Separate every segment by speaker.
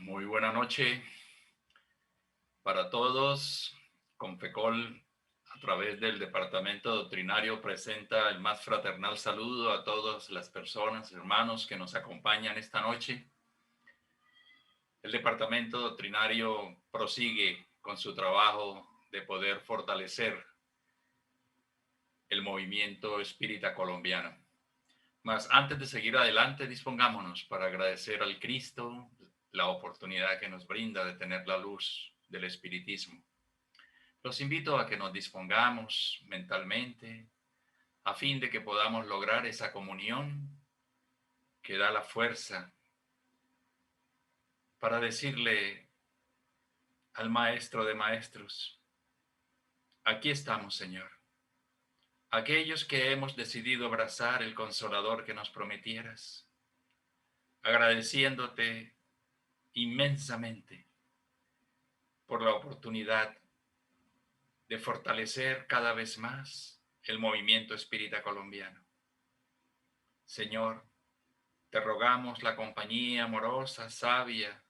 Speaker 1: Muy buena noche para todos. Confecol, a través del Departamento Doctrinario, presenta el más fraternal saludo a todas las personas, hermanos que nos acompañan esta noche. El Departamento Doctrinario prosigue con su trabajo de poder fortalecer el movimiento espírita colombiano. Mas antes de seguir adelante, dispongámonos para agradecer al Cristo la oportunidad que nos brinda de tener la luz del espiritismo. Los invito a que nos dispongamos mentalmente a fin de que podamos lograr esa comunión que da la fuerza para decirle al Maestro de Maestros: aquí estamos, Señor, aquellos que hemos decidido abrazar el Consolador que nos prometieras, agradeciéndote inmensamente por la oportunidad de fortalecer cada vez más el movimiento espírita colombiano. Señor, te rogamos la compañía amorosa, sabia,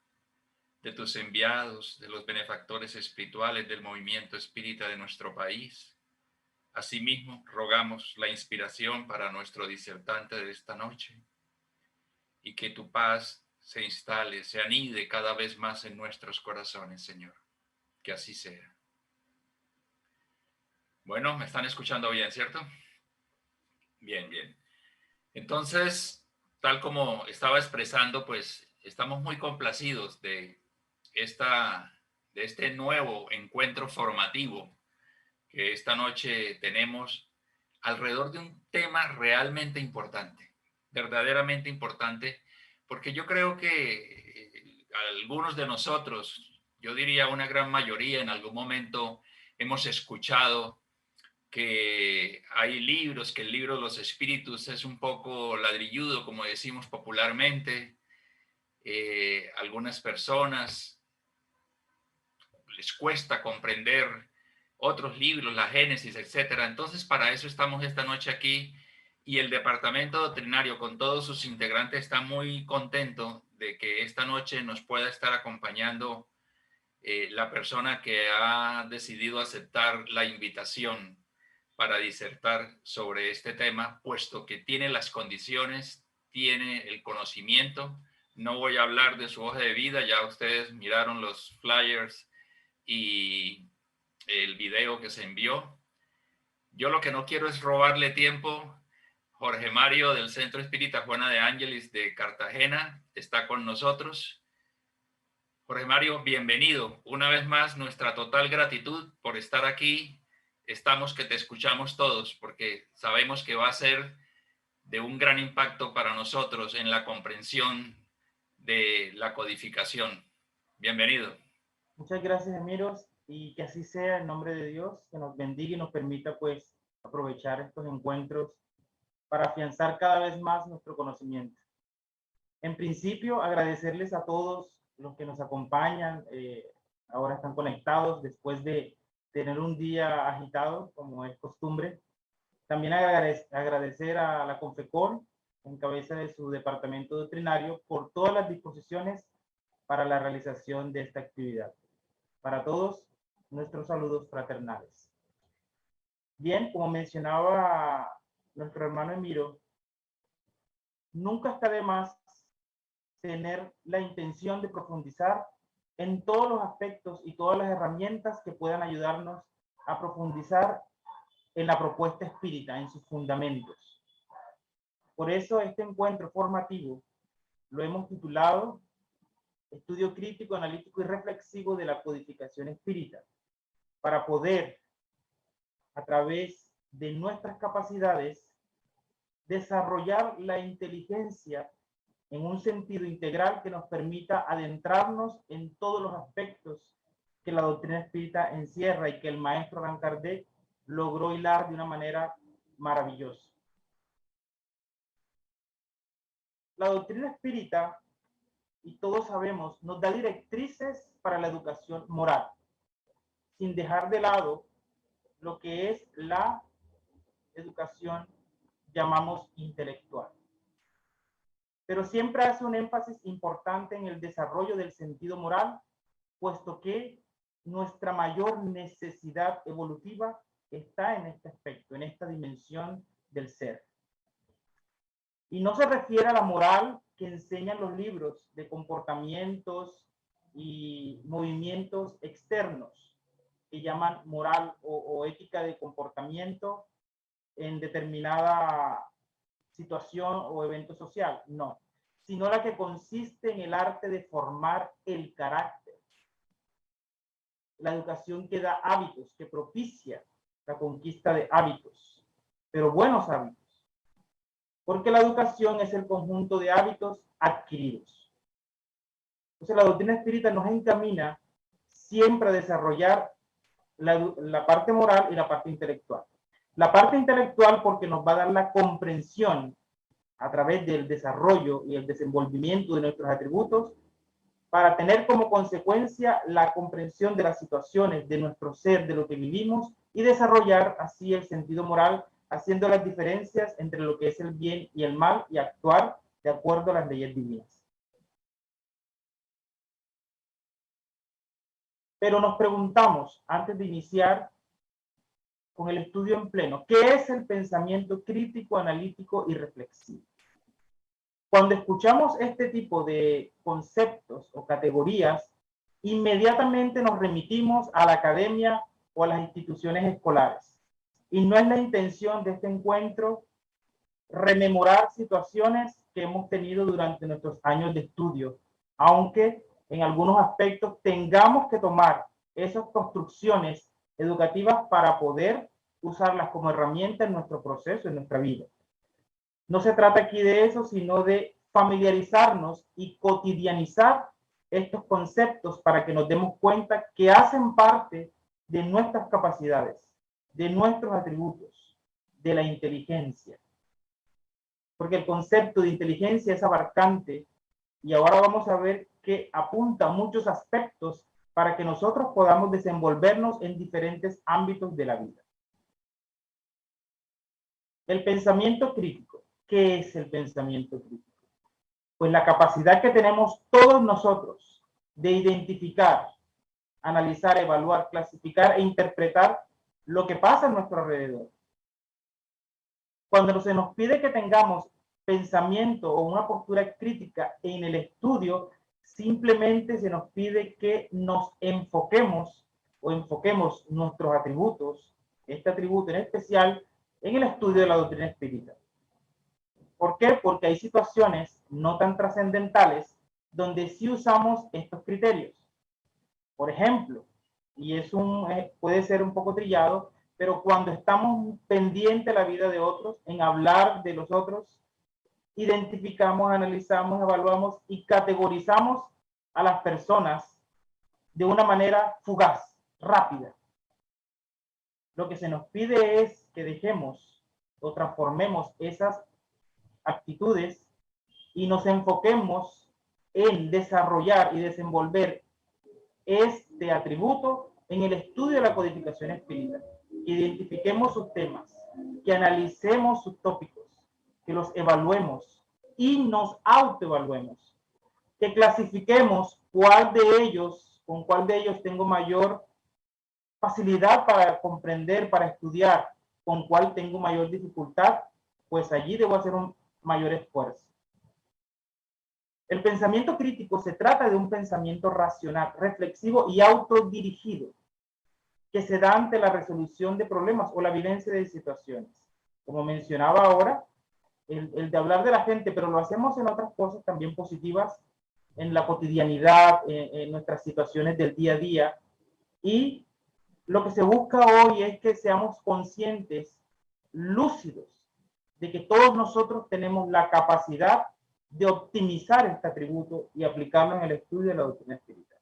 Speaker 1: de tus enviados, de los benefactores espirituales del movimiento espírita de nuestro país. Asimismo, rogamos la inspiración para nuestro disertante de esta noche, y que tu paz se instale, se anide cada vez más en nuestros corazones, Señor. Que así sea. Bueno, me están escuchando bien, ¿cierto? Bien, bien. Entonces, tal como estaba expresando, pues estamos muy complacidos esta, de este nuevo encuentro formativo que esta noche tenemos alrededor de un tema realmente importante, verdaderamente importante, porque yo creo que algunos de nosotros, yo diría una gran mayoría, en algún momento hemos escuchado que hay libros, que el libro de los espíritus es un poco ladrilludo, como decimos popularmente. Algunas personas les cuesta comprender otros libros, la Génesis, etcétera. Entonces, para eso estamos esta noche aquí, y el Departamento Doctrinario, con todos sus integrantes, está muy contento de que esta noche nos pueda estar acompañando la persona que ha decidido aceptar la invitación para disertar sobre este tema, puesto que tiene las condiciones, tiene el conocimiento. No voy a hablar de su hoja de vida, ya ustedes miraron los flyers y el video que se envió. Yo lo que no quiero es robarle tiempo. Jorge Mario del Centro Espírita Juana de Ángeles de Cartagena está con nosotros. Jorge Mario, bienvenido. Una vez más, nuestra total gratitud por estar aquí. Estamos que te escuchamos todos, porque sabemos que va a ser de un gran impacto para nosotros en la comprensión de la codificación. Bienvenido.
Speaker 2: Muchas gracias, Emiros, y que así sea en nombre de Dios, que nos bendiga y nos permita pues aprovechar estos encuentros para afianzar cada vez más nuestro conocimiento. En principio, agradecerles a todos los que nos acompañan, ahora están conectados después de tener un día agitado, como es costumbre. También agradecer a la Confecol, en cabeza de su departamento doctrinario, por todas las disposiciones para la realización de esta actividad. Para todos, nuestros saludos fraternales. Bien, como mencionaba nuestro hermano Emiro, nunca está de más tener la intención de profundizar en todos los aspectos y todas las herramientas que puedan ayudarnos a profundizar en la propuesta espírita, en sus fundamentos. Por eso este encuentro formativo lo hemos titulado Estudio crítico, analítico y reflexivo de la codificación espírita, para poder, a través de nuestras capacidades, desarrollar la inteligencia en un sentido integral que nos permita adentrarnos en todos los aspectos que la doctrina espírita encierra y que el maestro Allan Kardec logró hilar de una manera maravillosa. La doctrina espírita, y todos sabemos, nos da directrices para la educación moral, sin dejar de lado lo que es la educación, llamamos intelectual. pero siempre hace un énfasis importante en el desarrollo del sentido moral, puesto que nuestra mayor necesidad evolutiva está en este aspecto, en esta dimensión del ser. Y no se refiere a la moral que enseñan los libros de comportamientos y movimientos externos, que llaman moral o ética de comportamiento en determinada situación o evento social, no, sino la que consiste en el arte de formar el carácter. La educación que da hábitos, que propicia la conquista de hábitos, pero buenos hábitos, porque la educación es el conjunto de hábitos adquiridos. Entonces la doctrina espírita nos encamina siempre a desarrollar la parte moral y la parte intelectual. La parte intelectual porque nos va a dar la comprensión a través del desarrollo y el desenvolvimiento de nuestros atributos para tener como consecuencia la comprensión de las situaciones de nuestro ser, de lo que vivimos y desarrollar así el sentido moral, haciendo las diferencias entre lo que es el bien y el mal y actuar de acuerdo a las leyes divinas. Pero nos preguntamos, antes de iniciar con el estudio en pleno, ¿qué es el pensamiento crítico, analítico y reflexivo? Cuando escuchamos este tipo de conceptos o categorías, inmediatamente nos remitimos a la academia o a las instituciones escolares. Y no es la intención de este encuentro rememorar situaciones que hemos tenido durante nuestros años de estudio, aunque en algunos aspectos tengamos que tomar esas construcciones educativas para poder usarlas como herramienta en nuestro proceso, en nuestra vida. No se trata aquí de eso, sino de familiarizarnos y cotidianizar estos conceptos para que nos demos cuenta que hacen parte de nuestras capacidades, de nuestros atributos, de la inteligencia. Porque el concepto de inteligencia es abarcante y ahora vamos a ver que apunta a muchos aspectos para que nosotros podamos desenvolvernos en diferentes ámbitos de la vida. El pensamiento crítico. ¿Qué es el pensamiento crítico? Pues la capacidad que tenemos todos nosotros de identificar, analizar, evaluar, clasificar e interpretar lo que pasa a nuestro alrededor. Cuando se nos pide que tengamos pensamiento o una postura crítica en el estudio, simplemente se nos pide que nos enfoquemos o enfoquemos nuestros atributos, este atributo en especial, en el estudio de la doctrina espírita. ¿Por qué? Porque hay situaciones no tan trascendentales donde sí usamos estos criterios. Por ejemplo, y puede ser un poco trillado, pero cuando estamos pendientes de la vida de otros, en hablar de los otros, identificamos, analizamos, evaluamos y categorizamos a las personas de una manera fugaz, rápida. Lo que se nos pide es que dejemos o transformemos esas actitudes y nos enfoquemos en desarrollar y desenvolver este atributo en el estudio de la codificación espírita. Identifiquemos sus temas, que analicemos sus tópicos, que los evaluemos y nos autoevaluemos, que clasifiquemos con cuál de ellos tengo mayor facilidad para comprender, para estudiar, con cuál tengo mayor dificultad, pues allí debo hacer un mayor esfuerzo. El pensamiento crítico se trata de un pensamiento racional, reflexivo y autodirigido, que se da ante la resolución de problemas o la vivencia de situaciones. Como mencionaba ahora, el de hablar de la gente, pero lo hacemos en otras cosas también positivas, en la cotidianidad, en nuestras situaciones del día a día. Y lo que se busca hoy es que seamos conscientes, lúcidos, de que todos nosotros tenemos la capacidad de optimizar este atributo y aplicarlo en el estudio de la doctrina espírita.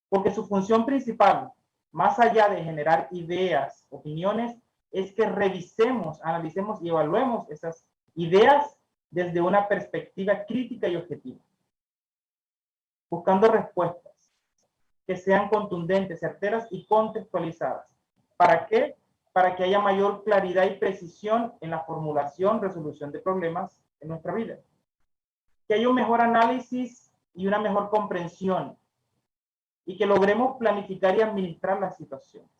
Speaker 2: Porque su función principal, más allá de generar ideas, opiniones, es que revisemos, analicemos y evaluemos esas ideas desde una perspectiva crítica y objetiva, buscando respuestas que sean contundentes, certeras y contextualizadas. ¿Para qué? Para que haya mayor claridad y precisión en la formulación, resolución de problemas en nuestra vida. que haya un mejor análisis y una mejor comprensión, y que logremos planificar y administrar las situaciones.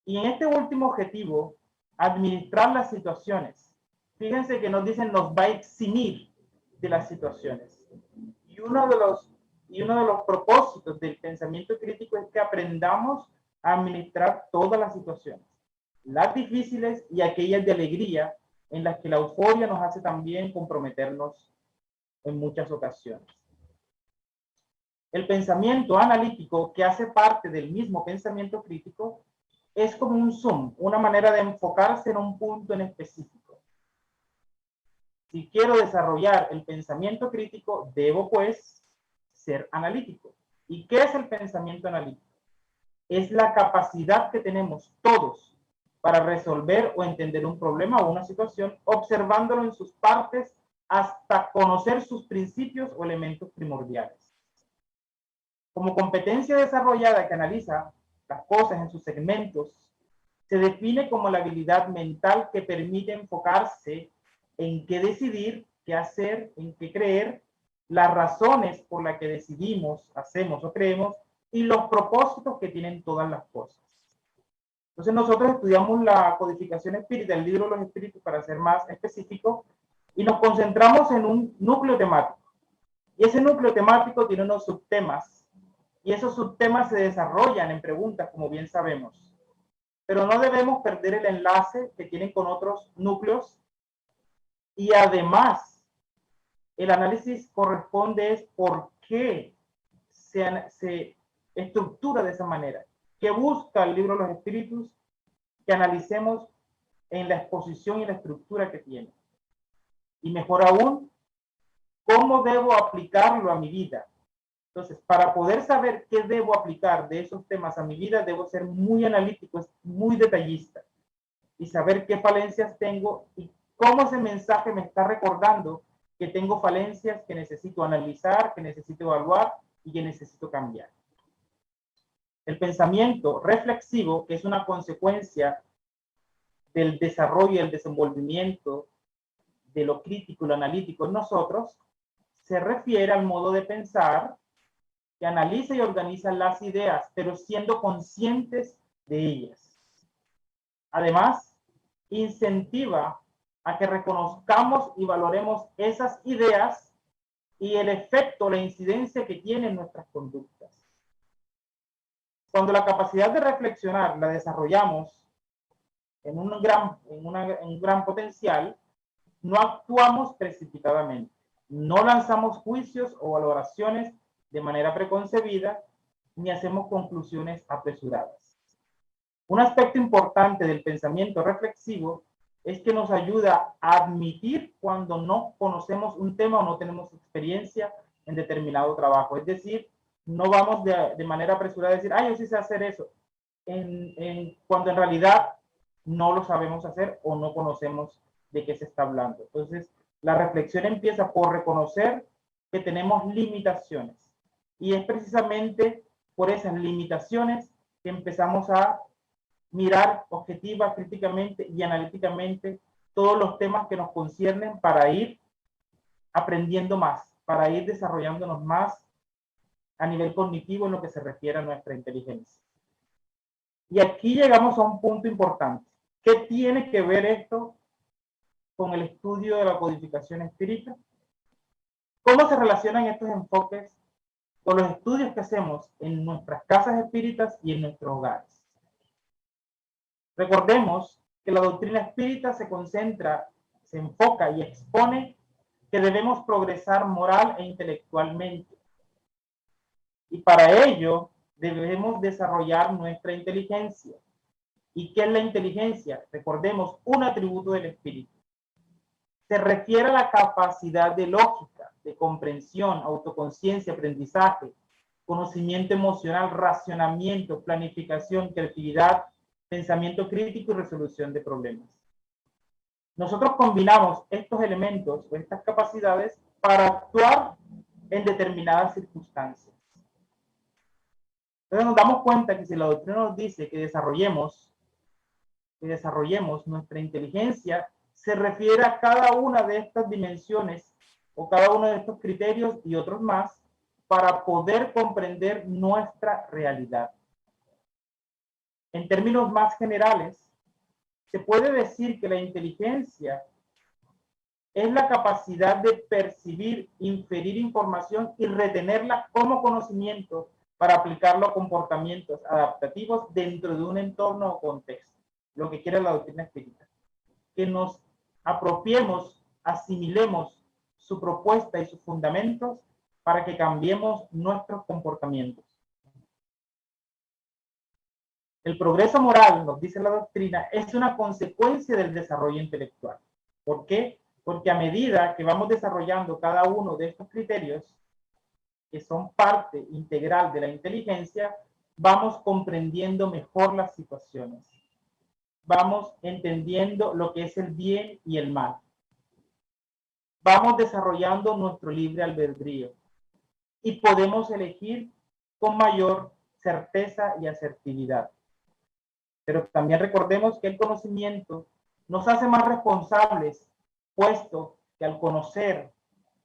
Speaker 2: Y en este último objetivo, administrar las situaciones, fíjense que nos dicen nos va a eximir de las situaciones. Y uno de los propósitos del pensamiento crítico es que aprendamos a administrar todas las situaciones, las difíciles y aquellas de alegría, en las que la euforia nos hace también comprometernos en muchas ocasiones. El pensamiento analítico, que hace parte del mismo pensamiento crítico, es como un zoom, una manera de enfocarse en un punto en específico. Si quiero desarrollar el pensamiento crítico, debo pues ser analítico. ¿Y qué es el pensamiento analítico? Es la capacidad que tenemos todos para resolver o entender un problema o una situación, observándolo en sus partes hasta conocer sus principios o elementos primordiales. Como competencia desarrollada que analiza las cosas en sus segmentos, se define como la habilidad mental que permite enfocarse en qué decidir, qué hacer, en qué creer, las razones por las que decidimos, hacemos o creemos, y los propósitos que tienen todas las cosas. Entonces nosotros estudiamos la codificación espírita, el libro de los espíritus, para ser más específico, y nos concentramos en un núcleo temático. Y ese núcleo temático tiene unos subtemas, y esos subtemas se desarrollan en preguntas, como bien sabemos. Pero no debemos perder el enlace que tienen con otros núcleos, y además el análisis corresponde es por qué se estructura de esa manera. ¿Qué busca el libro de los espíritus? Que analicemos en la exposición y la estructura que tiene. Y mejor aún, ¿cómo debo aplicarlo a mi vida? Entonces, para poder saber qué debo aplicar de esos temas a mi vida, debo ser muy analítico, muy detallista, y saber qué falencias tengo y cómo ese mensaje me está recordando que tengo falencias que necesito analizar, que necesito evaluar y que necesito cambiar. El pensamiento reflexivo, que es una consecuencia del desarrollo y el desenvolvimiento de lo crítico y lo analítico en nosotros, se refiere al modo de pensar que analiza y organiza las ideas, pero siendo conscientes de ellas. Además, incentiva a que reconozcamos y valoremos esas ideas y el efecto, la incidencia que tienen en nuestras conductas. Cuando la capacidad de reflexionar la desarrollamos en un gran potencial, no actuamos precipitadamente, no lanzamos juicios o valoraciones de manera preconcebida, ni hacemos conclusiones apresuradas. Un aspecto importante del pensamiento reflexivo es que nos ayuda a admitir cuando no conocemos un tema o no tenemos experiencia en determinado trabajo. Es decir, no vamos de manera apresurada a decir, yo sí sé hacer eso, cuando en realidad no lo sabemos hacer o no conocemos de qué se está hablando. Entonces, la reflexión empieza por reconocer que tenemos limitaciones. Y es precisamente por esas limitaciones que empezamos a mirar objetiva, críticamente y analíticamente todos los temas que nos conciernen para ir aprendiendo más, para ir desarrollándonos más a nivel cognitivo en lo que se refiere a nuestra inteligencia. Y aquí llegamos a un punto importante. ¿Qué tiene que ver esto con el estudio de la codificación espírita? ¿Cómo se relacionan estos enfoques con los estudios que hacemos en nuestras casas espíritas y en nuestros hogares? Recordemos que la doctrina espírita se concentra, se enfoca y expone que debemos progresar moral e intelectualmente. Y para ello debemos desarrollar nuestra inteligencia. ¿Y qué es la inteligencia? Recordemos, un atributo del espíritu. Se refiere a la capacidad de lógica, de comprensión, autoconciencia, aprendizaje, conocimiento emocional, racionamiento, planificación, creatividad, pensamiento crítico y resolución de problemas. Nosotros combinamos estos elementos o estas capacidades para actuar en determinadas circunstancias. Entonces nos damos cuenta que si la doctrina nos dice que desarrollemos nuestra inteligencia, se refiere a cada una de estas dimensiones o cada uno de estos criterios y otros más para poder comprender nuestra realidad. En términos más generales, se puede decir que la inteligencia es la capacidad de percibir, inferir información y retenerla como conocimiento para aplicarlo a comportamientos adaptativos dentro de un entorno o contexto, lo que quiere la doctrina espírita. Que nos apropiemos, asimilemos su propuesta y sus fundamentos para que cambiemos nuestros comportamientos. El progreso moral, nos dice la doctrina, es una consecuencia del desarrollo intelectual. ¿Por qué? Porque a medida que vamos desarrollando cada uno de estos criterios, que son parte integral de la inteligencia, vamos comprendiendo mejor las situaciones. Vamos entendiendo lo que es el bien y el mal. Vamos desarrollando nuestro libre albedrío y podemos elegir con mayor certeza y asertividad. Pero también recordemos que el conocimiento nos hace más responsables, puesto que al conocer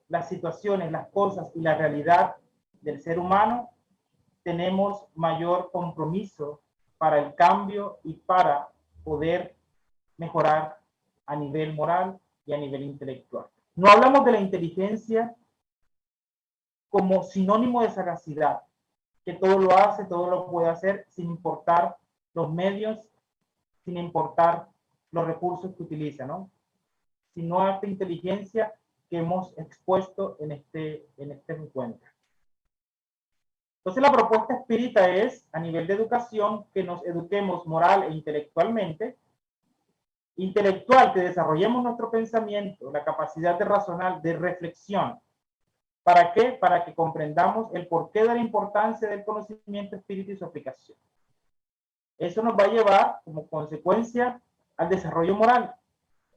Speaker 2: las situaciones, las cosas y la realidad del ser humano, tenemos mayor compromiso para el cambio y para poder mejorar a nivel moral y a nivel intelectual. No hablamos de la inteligencia como sinónimo de sagacidad, que todo lo hace, todo lo puede hacer, sin importar los medios, sin importar los recursos que utiliza, ¿no? Sino esta inteligencia que hemos expuesto en este encuentro. Entonces la propuesta espírita es, a nivel de educación, que nos eduquemos moral e intelectualmente. Intelectual, que desarrollemos nuestro pensamiento, la capacidad de razonar, de reflexión. ¿Para qué? Para que comprendamos el porqué de la importancia del conocimiento espírita y su aplicación. Eso nos va a llevar, como consecuencia, al desarrollo moral.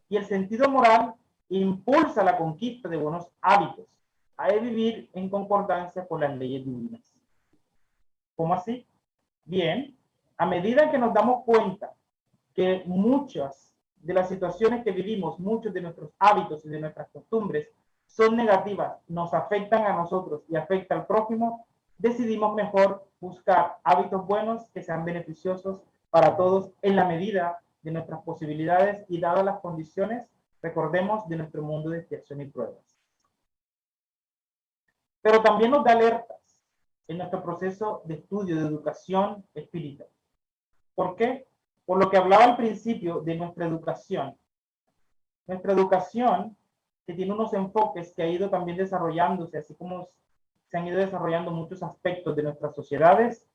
Speaker 2: Y el sentido moral impulsa la conquista de buenos hábitos, a vivir en concordancia con las leyes divinas. ¿Cómo así? Bien, a medida que nos damos cuenta que muchas de las situaciones que vivimos, muchos de nuestros hábitos y de nuestras costumbres son negativas, nos afectan a nosotros y afecta al prójimo, decidimos mejor buscar hábitos buenos que sean beneficiosos para todos en la medida de nuestras posibilidades y dadas las condiciones, recordemos, de nuestro mundo de expiación y pruebas. Pero también nos da alertas en nuestro proceso de estudio, de educación espírita. ¿Por qué? Por lo que hablaba al principio de nuestra educación. Nuestra educación, que tiene unos enfoques que ha ido también desarrollándose, así como se han ido desarrollando muchos aspectos de nuestras sociedades,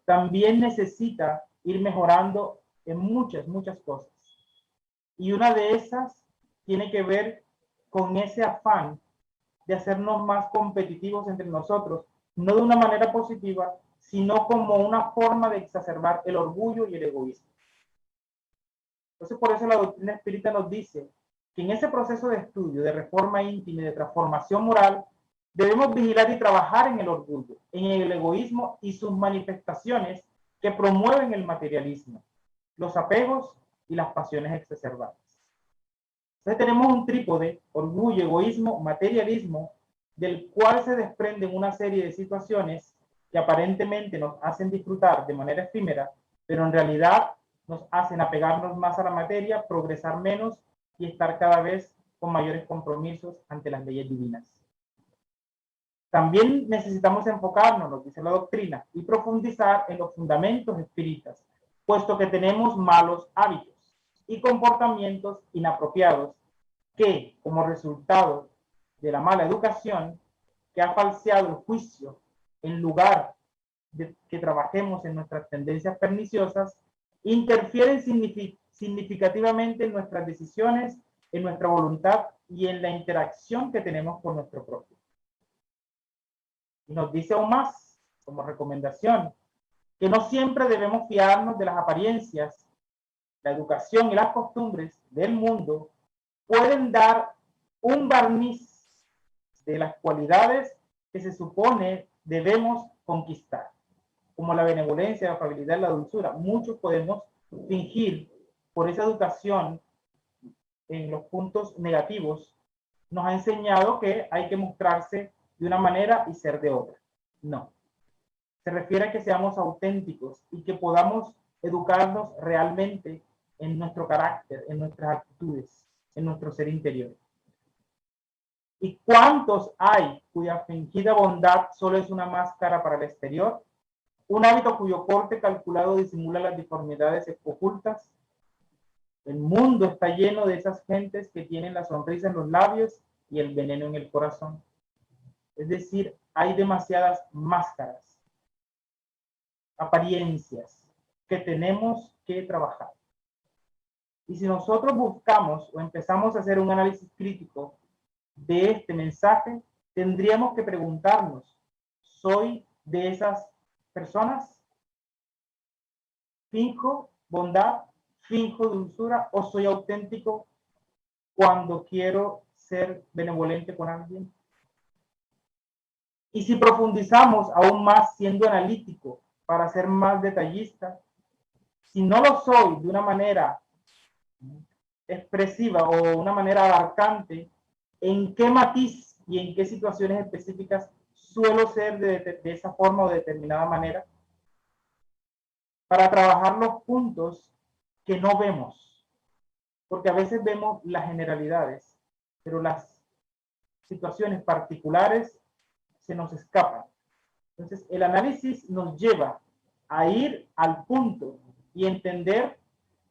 Speaker 2: también necesita ir mejorando en muchas cosas. Y una de esas tiene que ver con ese afán de hacernos más competitivos entre nosotros, no de una manera positiva, sino como una forma de exacerbar el orgullo y el egoísmo. Entonces, por eso la doctrina espírita nos dice que en ese proceso de estudio, de reforma íntima y de transformación moral, debemos vigilar y trabajar en el orgullo, en el egoísmo y sus manifestaciones que promueven el materialismo, los apegos y las pasiones exacerbadas. Entonces tenemos un trípode, orgullo, egoísmo, materialismo, del cual se desprenden una serie de situaciones que aparentemente nos hacen disfrutar de manera efímera, pero en realidad nos hacen apegarnos más a la materia, progresar menos y estar cada vez con mayores compromisos ante las leyes divinas. También necesitamos enfocarnos, nos dice la doctrina, y profundizar en los fundamentos espíritas, puesto que tenemos malos hábitos y comportamientos inapropiados que, como resultado de la mala educación, que ha falseado el juicio en lugar de que trabajemos en nuestras tendencias perniciosas, interfieren significativamente en nuestras decisiones, en nuestra voluntad y en la interacción que tenemos con nuestro prójimo. Y nos dice aún más, como recomendación, que no siempre debemos fiarnos de las apariencias. La educación y las costumbres del mundo pueden dar un barniz de las cualidades que se supone debemos conquistar, como la benevolencia, la afabilidad y la dulzura. Muchos podemos fingir por esa educación en los puntos negativos nos ha enseñado que hay que mostrarse de una manera y ser de otra. No. Se refiere a que seamos auténticos y que podamos educarnos realmente en nuestro carácter, en nuestras actitudes, en nuestro ser interior. ¿Y cuántos hay cuya fingida bondad solo es una máscara para el exterior? Un hábito cuyo corte calculado disimula las deformidades ocultas. El mundo está lleno de esas gentes que tienen la sonrisa en los labios y el veneno en el corazón. Es decir, hay demasiadas máscaras, apariencias que tenemos que trabajar. Y si nosotros buscamos o empezamos a hacer un análisis crítico de este mensaje, tendríamos que preguntarnos, ¿soy de esas personas? ¿Finjo bondad? ¿Finjo dulzura? ¿O soy auténtico cuando quiero ser benevolente con alguien? Y si profundizamos aún más siendo analítico para ser más detallista, si no lo soy de una manera expresiva o una manera abarcante, ¿en qué matiz y en qué situaciones específicas suelo ser de esa forma o de determinada manera? Para trabajar los puntos que no vemos, porque a veces vemos las generalidades, pero las situaciones particulares se nos escapan. Entonces, el análisis nos lleva a ir al punto y entender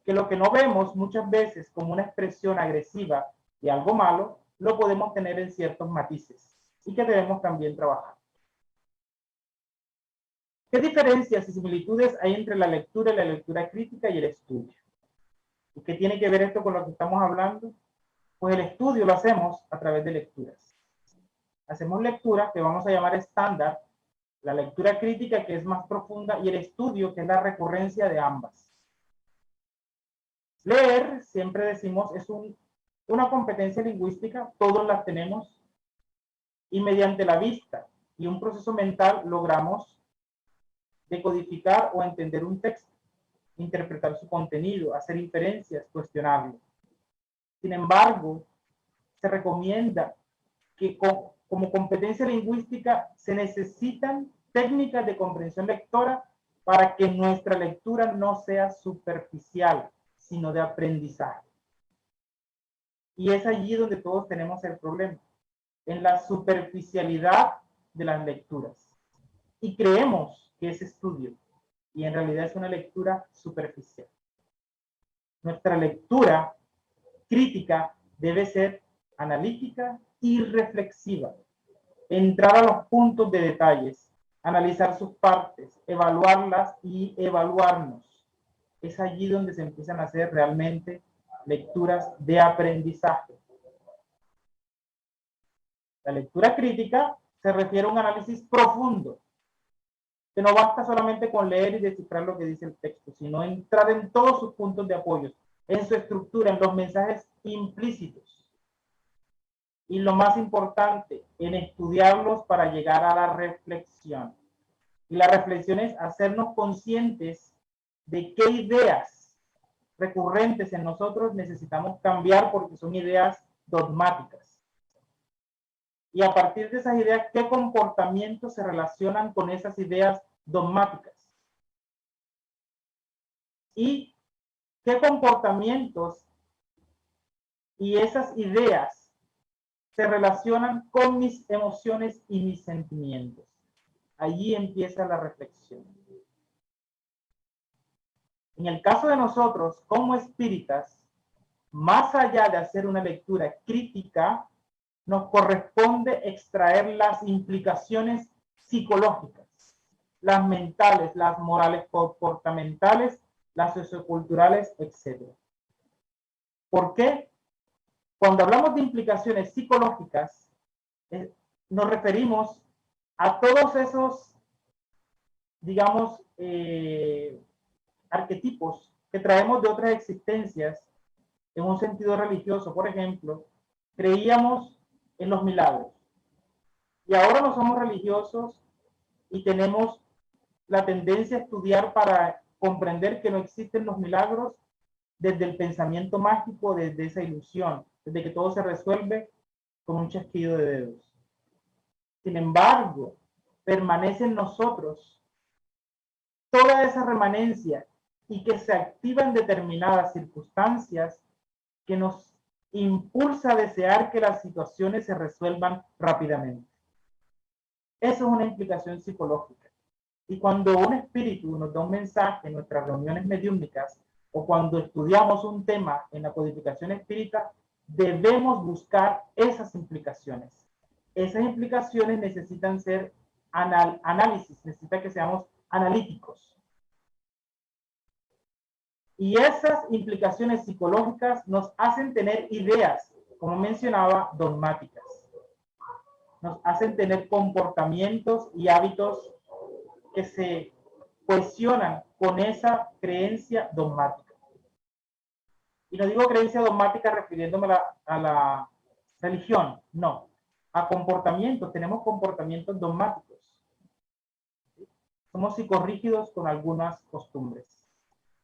Speaker 2: que lo que no vemos muchas veces como una expresión agresiva de algo malo, lo podemos tener en ciertos matices y que debemos también trabajar. ¿Qué diferencias y similitudes hay entre la lectura y la lectura crítica y el estudio? ¿Y qué tiene que ver esto con lo que estamos hablando? Pues el estudio lo hacemos a través de lecturas. Hacemos lectura que vamos a llamar estándar, la lectura crítica que es más profunda y el estudio que es la recurrencia de ambas. Leer, siempre decimos, es una competencia lingüística, todos las tenemos, y mediante la vista y un proceso mental logramos decodificar o entender un texto, interpretar su contenido, hacer inferencias, cuestionarlo. Sin embargo, se recomienda que como competencia lingüística se necesitan técnicas de comprensión lectora para que nuestra lectura no sea superficial, sino de aprendizaje. Y es allí donde todos tenemos el problema, en la superficialidad de las lecturas. Y creemos que es estudio, y en realidad es una lectura superficial. Nuestra lectura crítica debe ser analítica y reflexiva, entrar a los puntos de detalles, analizar sus partes, evaluarlas y evaluarnos. Es allí donde se empiezan a hacer realmente lecturas de aprendizaje. La lectura crítica se refiere a un análisis profundo, que no basta solamente con leer y descifrar lo que dice el texto, sino entrar en todos sus puntos de apoyo, en su estructura, en los mensajes implícitos. Y lo más importante, en estudiarlos para llegar a la reflexión. Y la reflexión es hacernos conscientes de qué ideas recurrentes en nosotros necesitamos cambiar porque son ideas dogmáticas. Y a partir de esas ideas, ¿qué comportamientos se relacionan con esas ideas dogmáticas? Y qué comportamientos y esas ideas se relacionan con mis emociones y mis sentimientos. Allí empieza la reflexión. En el caso de nosotros, como espíritas, más allá de hacer una lectura crítica, nos corresponde extraer las implicaciones psicológicas, las mentales, las morales comportamentales, las socioculturales, etc. ¿Por qué? Cuando hablamos de implicaciones psicológicas, nos referimos a todos esos, digamos, arquetipos que traemos de otras existencias en un sentido religioso. Por ejemplo, creíamos en los milagros y ahora no somos religiosos y tenemos la tendencia a estudiar para comprender que no existen los milagros desde el pensamiento mágico, desde esa ilusión, desde que todo se resuelve con un chasquido de dedos. Sin embargo, permanece en nosotros toda esa remanencia y que se activa en determinadas circunstancias que nos impulsa a desear que las situaciones se resuelvan rápidamente. Eso es una implicación psicológica. Y cuando un espíritu nos da un mensaje en nuestras reuniones mediúmnicas o cuando estudiamos un tema en la codificación espírita, debemos buscar esas implicaciones. Esas implicaciones necesitan ser análisis, necesita que seamos analíticos. Y esas implicaciones psicológicas nos hacen tener ideas, como mencionaba, dogmáticas. Nos hacen tener comportamientos y hábitos que se cohesionan con esa creencia dogmática. Y no digo creencia dogmática refiriéndome a la religión, no, a comportamientos. Tenemos comportamientos dogmáticos. Somos psicorrígidos con algunas costumbres.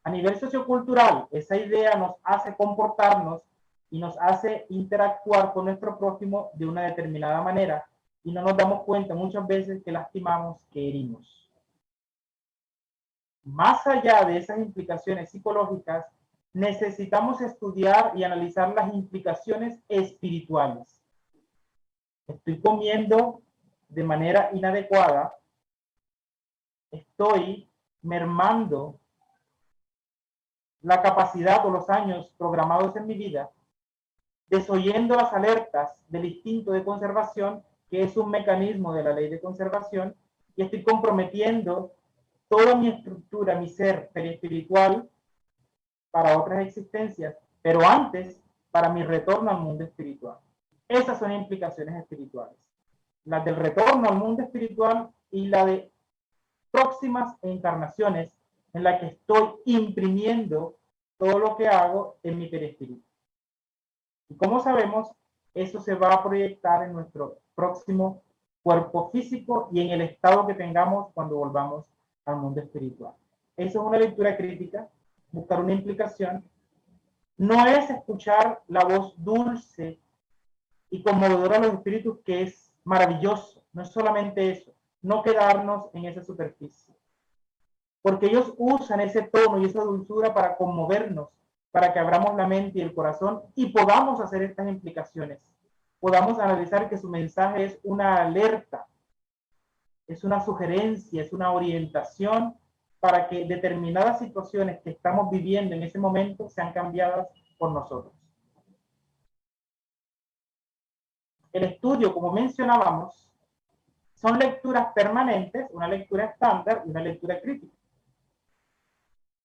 Speaker 2: A nivel sociocultural, esa idea nos hace comportarnos y nos hace interactuar con nuestro prójimo de una determinada manera y no nos damos cuenta muchas veces que lastimamos, que herimos. Más allá de esas implicaciones psicológicas, necesitamos estudiar y analizar las implicaciones espirituales. Estoy comiendo de manera inadecuada, estoy mermando la capacidad o los años programados en mi vida, desoyendo las alertas del instinto de conservación, que es un mecanismo de la ley de conservación, y estoy comprometiendo toda mi estructura, mi ser periespiritual para otras existencias, pero antes para mi retorno al mundo espiritual. Esas son implicaciones espirituales. Las del retorno al mundo espiritual y la de próximas encarnaciones en la que estoy imprimiendo todo lo que hago en mi perispíritu. Y como sabemos, eso se va a proyectar en nuestro próximo cuerpo físico y en el estado que tengamos cuando volvamos al mundo espiritual. Eso es una lectura crítica, buscar una implicación. No es escuchar la voz dulce y conmovedora de los espíritus, que es maravilloso. No es solamente eso, no quedarnos en esa superficie. Porque ellos usan ese tono y esa dulzura para conmovernos, para que abramos la mente y el corazón y podamos hacer estas implicaciones. Podamos analizar que su mensaje es una alerta, es una sugerencia, es una orientación para que determinadas situaciones que estamos viviendo en ese momento sean cambiadas por nosotros. El estudio, como mencionábamos, son lecturas permanentes, una lectura estándar y una lectura crítica.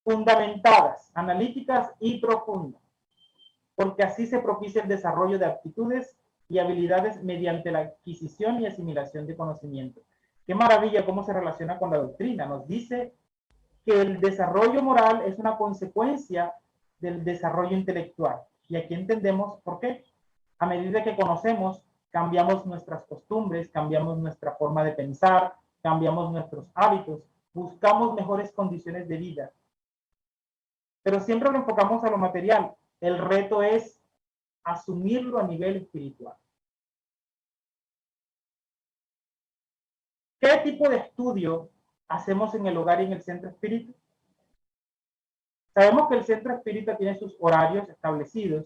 Speaker 2: Fundamentadas, analíticas y profundas, porque así se propicia el desarrollo de aptitudes y habilidades mediante la adquisición y asimilación de conocimiento. Qué maravilla cómo se relaciona con la doctrina. Nos dice que el desarrollo moral es una consecuencia del desarrollo intelectual. Y aquí entendemos por qué. A medida que conocemos, cambiamos nuestras costumbres, cambiamos nuestra forma de pensar, cambiamos nuestros hábitos, buscamos mejores condiciones de vida. Pero siempre lo enfocamos a lo material. El reto es asumirlo a nivel espiritual. ¿Qué tipo de estudio hacemos en el hogar y en el centro espírita? Sabemos que el centro espírita tiene sus horarios establecidos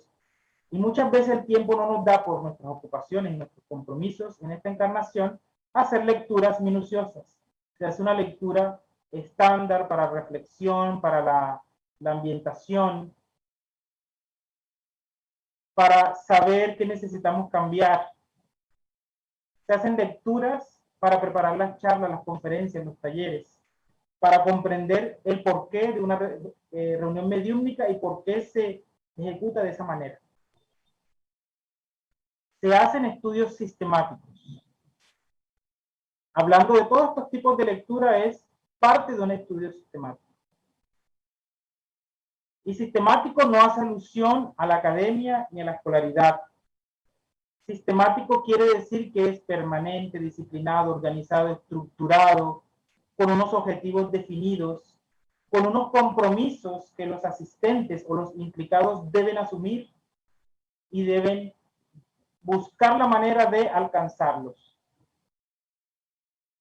Speaker 2: y muchas veces el tiempo no nos da por nuestras ocupaciones y nuestros compromisos en esta encarnación a hacer lecturas minuciosas. Se hace una lectura estándar para reflexión, para la ambientación, para saber qué necesitamos cambiar. Se hacen lecturas para preparar las charlas, las conferencias, los talleres, para comprender el porqué de una reunión mediúmnica y por qué se ejecuta de esa manera. Se hacen estudios sistemáticos. Hablando de todos estos tipos de lectura, es parte de un estudio sistemático. Y sistemático no hace alusión a la academia ni a la escolaridad. Sistemático quiere decir que es permanente, disciplinado, organizado, estructurado, con unos objetivos definidos, con unos compromisos que los asistentes o los implicados deben asumir y deben buscar la manera de alcanzarlos.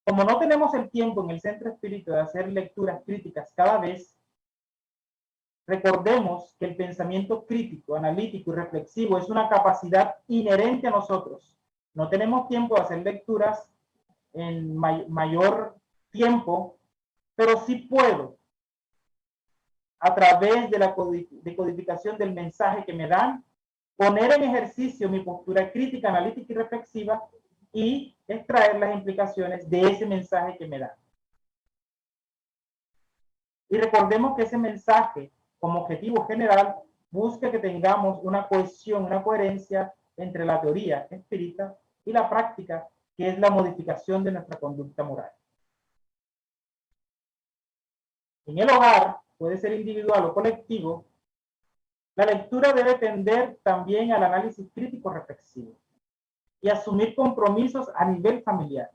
Speaker 2: Como no tenemos el tiempo en el Centro Espíritu de hacer lecturas críticas cada vez, recordemos que el pensamiento crítico, analítico y reflexivo es una capacidad inherente a nosotros. No tenemos tiempo de hacer lecturas en mayor tiempo, pero sí puedo, a través de la decodificación del mensaje que me dan, poner en ejercicio mi postura crítica, analítica y reflexiva y extraer las implicaciones de ese mensaje que me dan. Y recordemos que ese mensaje, como objetivo general, busca que tengamos una cohesión, una coherencia entre la teoría espírita y la práctica, que es la modificación de nuestra conducta moral. En el hogar, puede ser individual o colectivo, la lectura debe tender también al análisis crítico reflexivo y asumir compromisos a nivel familiar.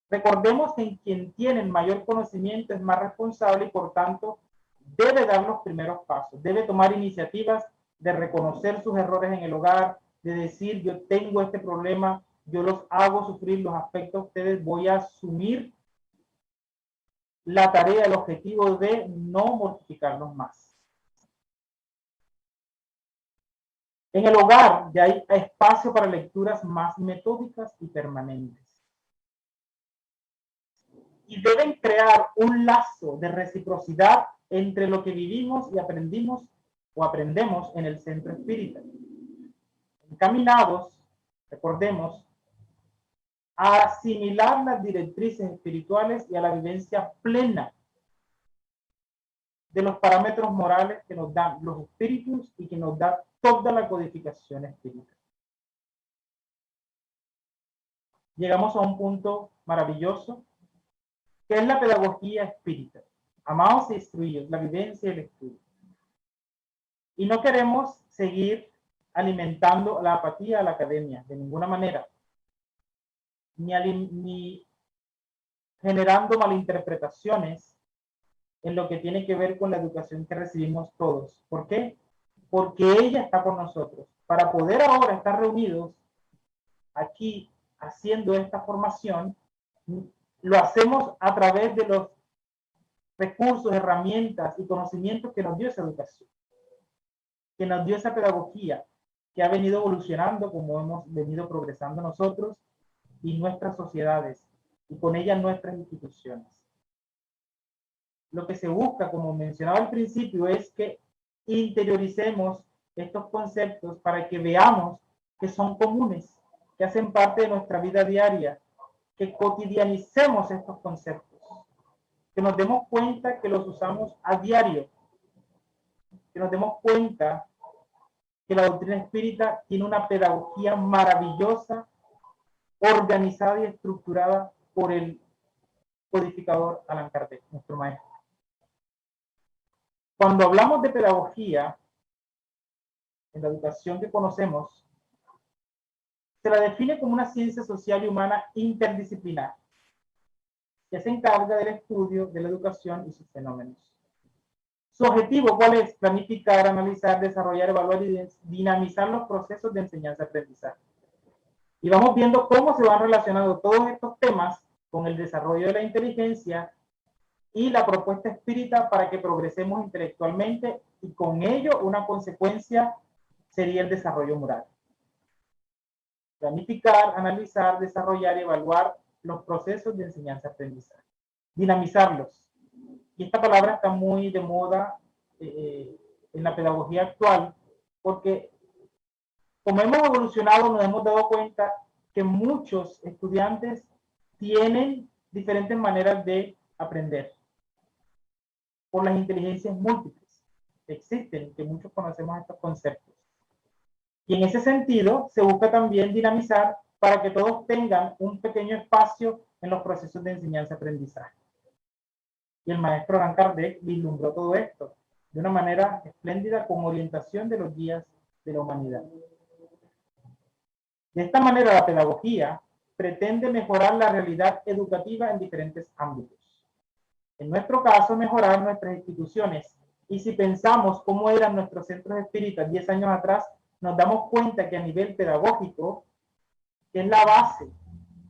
Speaker 2: Recordemos que quien tiene mayor conocimiento es más responsable y por tanto debe dar los primeros pasos, debe tomar iniciativas de reconocer sus errores en el hogar, de decir yo tengo este problema, yo los hago sufrir, los afecto a ustedes, voy a asumir la tarea, el objetivo de no mortificarlos más. En el hogar ya hay espacio para lecturas más metódicas y permanentes. Y deben crear un lazo de reciprocidad entre lo que vivimos y aprendimos o aprendemos en el centro espírita. Encaminados, recordemos, a asimilar las directrices espirituales y a la vivencia plena de los parámetros morales que nos dan los espíritus y que nos da toda la codificación espiritual. Llegamos a un punto maravilloso, que es la pedagogía espírita. Amados e instruidos, la vivencia y el estudio. Y no queremos seguir alimentando la apatía a la academia, de ninguna manera. Ni generando malinterpretaciones en lo que tiene que ver con la educación que recibimos todos. ¿Por qué? Porque ella está con nosotros. Para poder ahora estar reunidos aquí haciendo esta formación, lo hacemos a través de los recursos, herramientas y conocimientos que nos dio esa educación, que nos dio esa pedagogía, que ha venido evolucionando como hemos venido progresando nosotros y nuestras sociedades, y con ellas nuestras instituciones. Lo que se busca, como mencionaba al principio, es que interioricemos estos conceptos para que veamos que son comunes, que hacen parte de nuestra vida diaria, que cotidianicemos estos conceptos, que nos demos cuenta que los usamos a diario, que nos demos cuenta que la doctrina espírita tiene una pedagogía maravillosa, organizada y estructurada por el codificador Allan Kardec, nuestro maestro. Cuando hablamos de pedagogía, en la educación que conocemos, se la define como una ciencia social y humana interdisciplinar, que se encarga del estudio de la educación y sus fenómenos. Su objetivo, ¿cuál es? Planificar, analizar, desarrollar, evaluar y dinamizar los procesos de enseñanza-aprendizaje. Y vamos viendo cómo se van relacionando todos estos temas con el desarrollo de la inteligencia y la propuesta espírita para que progresemos intelectualmente, y con ello una consecuencia sería el desarrollo moral. Planificar, analizar, desarrollar y evaluar los procesos de enseñanza-aprendizaje. Dinamizarlos. Y esta palabra está muy de moda en la pedagogía actual, porque como hemos evolucionado nos hemos dado cuenta que muchos estudiantes tienen diferentes maneras de aprender por las inteligencias múltiples que existen, que muchos conocemos estos conceptos. Y en ese sentido se busca también dinamizar para que todos tengan un pequeño espacio en los procesos de enseñanza-aprendizaje. Y el maestro Allan Kardec vislumbró todo esto de una manera espléndida con orientación de los guías de la humanidad. De esta manera la pedagogía pretende mejorar la realidad educativa en diferentes ámbitos. En nuestro caso, mejorar nuestras instituciones. Y si pensamos cómo eran nuestros centros espíritas 10 años atrás, nos damos cuenta que a nivel pedagógico, que es la base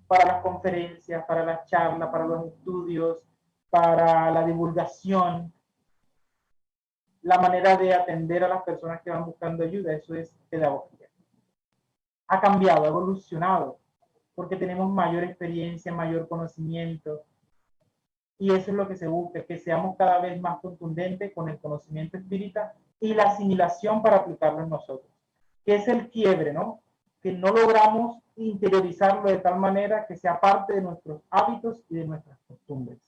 Speaker 2: para las conferencias, para las charlas, para los estudios, para la divulgación, la manera de atender a las personas que van buscando ayuda, eso es pedagogía. Ha cambiado, ha evolucionado, porque tenemos mayor experiencia, mayor conocimiento, y eso es lo que se busca, que seamos cada vez más contundentes con el conocimiento espírita y la asimilación para aplicarlo en nosotros, que es el quiebre, ¿no? Que no logramos interiorizarlo de tal manera que sea parte de nuestros hábitos y de nuestras costumbres.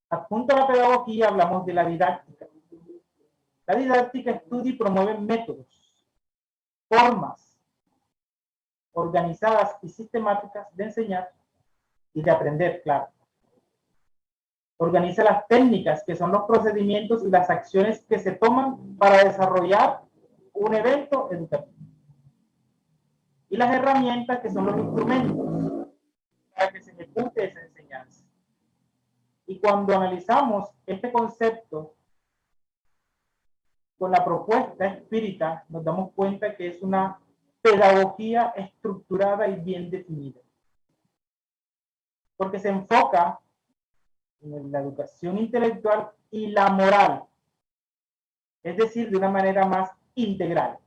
Speaker 2: Adjunto a la pedagogía hablamos de la didáctica. La didáctica estudia y promueve métodos, formas organizadas y sistemáticas de enseñar y de aprender, claro. Organiza las técnicas, que son los procedimientos y las acciones que se toman para desarrollar un evento educativo. Y las herramientas, que son los instrumentos para que se ejecute esa enseñanza. Y cuando analizamos este concepto con la propuesta espírita, nos damos cuenta que es una pedagogía estructurada y bien definida. Porque se enfoca en la educación intelectual y la moral, es decir, de una manera más integral.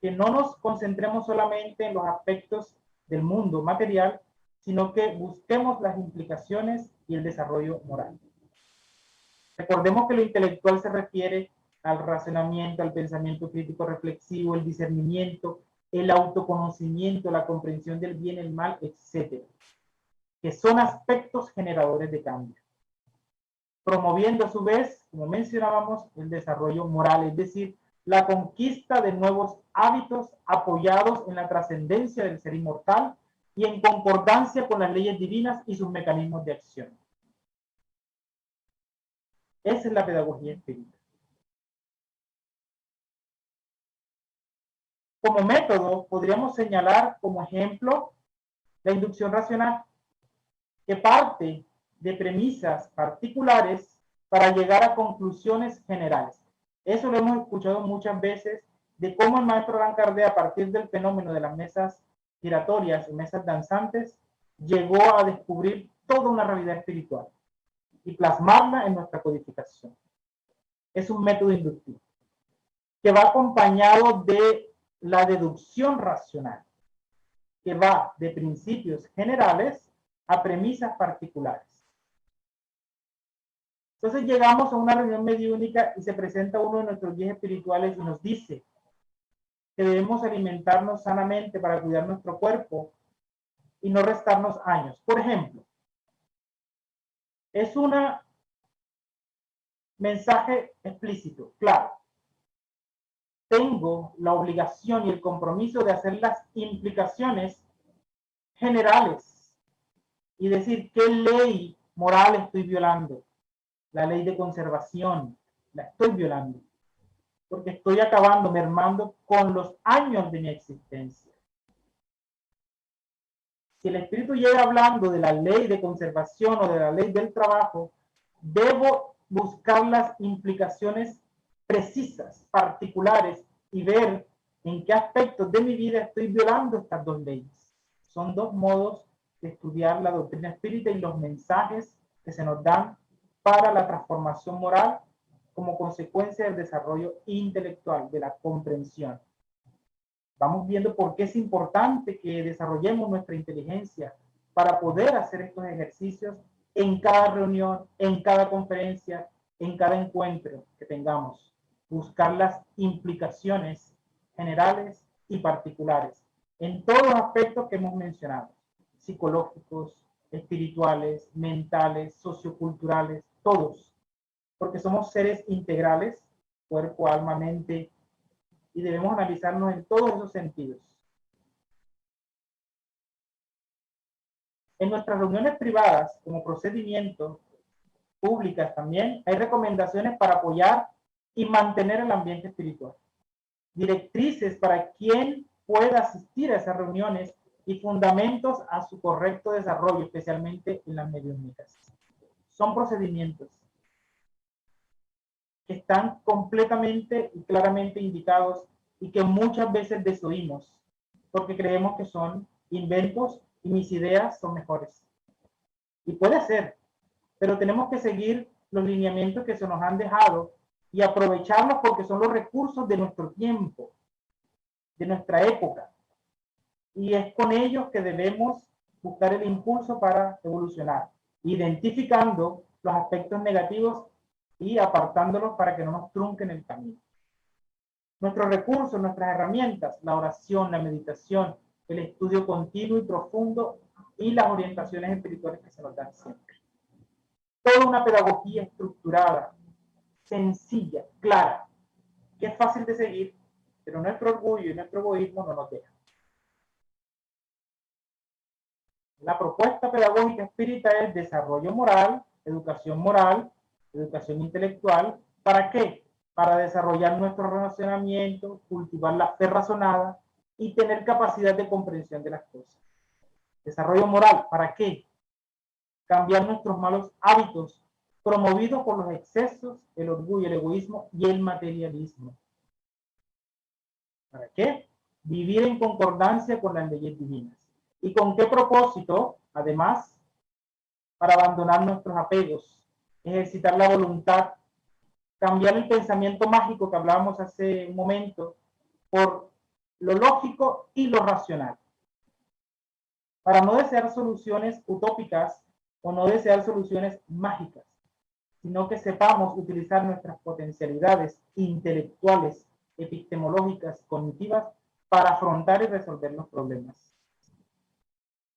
Speaker 2: Que no nos concentremos solamente en los aspectos del mundo material, sino que busquemos las implicaciones y el desarrollo moral. Recordemos que lo intelectual se refiere al razonamiento, al pensamiento crítico reflexivo, el discernimiento, el autoconocimiento, la comprensión del bien, el mal, etc., que son aspectos generadores de cambio, promoviendo a su vez, como mencionábamos, el desarrollo moral, es decir, la conquista de nuevos hábitos apoyados en la trascendencia del ser inmortal y en concordancia con las leyes divinas y sus mecanismos de acción. Esa es la pedagogía espírita. Como método, podríamos señalar como ejemplo la inducción racional, que parte de premisas particulares para llegar a conclusiones generales. Eso lo hemos escuchado muchas veces, de cómo el maestro Allan Kardec, a partir del fenómeno de las mesas giratorias y mesas danzantes, llegó a descubrir toda una realidad espiritual y plasmarla en nuestra codificación. Es un método inductivo que va acompañado de la deducción racional, que va de principios generales a premisas particulares. Entonces llegamos a una reunión mediúnica y se presenta uno de nuestros guías espirituales y nos dice que debemos alimentarnos sanamente para cuidar nuestro cuerpo y no restarnos años. Por ejemplo, es un mensaje explícito, claro. Tengo la obligación y el compromiso de hacer las implicaciones generales y decir qué ley moral estoy violando. La ley de conservación la estoy violando, porque estoy acabando, mermando con los años de mi existencia. Si el espíritu llega hablando de la ley de conservación o de la ley del trabajo, debo buscar las implicaciones precisas, particulares, y ver en qué aspectos de mi vida estoy violando estas dos leyes. Son dos modos de estudiar la doctrina espírita y los mensajes que se nos dan para la transformación moral como consecuencia del desarrollo intelectual, de la comprensión. Vamos viendo por qué es importante que desarrollemos nuestra inteligencia para poder hacer estos ejercicios en cada reunión, en cada conferencia, en cada encuentro que tengamos. Buscar las implicaciones generales y particulares en todos los aspectos que hemos mencionado, psicológicos, espirituales, mentales, socioculturales, todos, porque somos seres integrales, cuerpo, alma, mente, y debemos analizarnos en todos esos sentidos. En nuestras reuniones privadas, como procedimiento, públicas también, hay recomendaciones para apoyar y mantener el ambiente espiritual. Directrices para quien pueda asistir a esas reuniones y fundamentos a su correcto desarrollo, especialmente en las mediúnicas. Son procedimientos que están completamente y claramente indicados y que muchas veces desoímos porque creemos que son inventos y mis ideas son mejores. Y puede ser, pero tenemos que seguir los lineamientos que se nos han dejado y aprovecharlos porque son los recursos de nuestro tiempo, de nuestra época. Y es con ellos que debemos buscar el impulso para evolucionar, identificando los aspectos negativos y apartándolos para que no nos trunquen el camino. Nuestros recursos, nuestras herramientas, la oración, la meditación, el estudio continuo y profundo y las orientaciones espirituales que se nos dan siempre. Toda una pedagogía estructurada, sencilla, clara, que es fácil de seguir, pero nuestro orgullo y nuestro egoísmo no nos dejan. La propuesta pedagógica espírita es desarrollo moral, educación intelectual. ¿Para qué? Para desarrollar nuestro relacionamiento, cultivar la fe razonada y tener capacidad de comprensión de las cosas. Desarrollo moral, ¿para qué? Cambiar nuestros malos hábitos promovidos por los excesos, el orgullo, el egoísmo y el materialismo. ¿Para qué? Vivir en concordancia con las leyes divinas. ¿Y con qué propósito? Además, para abandonar nuestros apegos, ejercitar la voluntad, cambiar el pensamiento mágico que hablábamos hace un momento por lo lógico y lo racional. Para no desear soluciones utópicas o no desear soluciones mágicas, sino que sepamos utilizar nuestras potencialidades intelectuales, epistemológicas, cognitivas, para afrontar y resolver los problemas.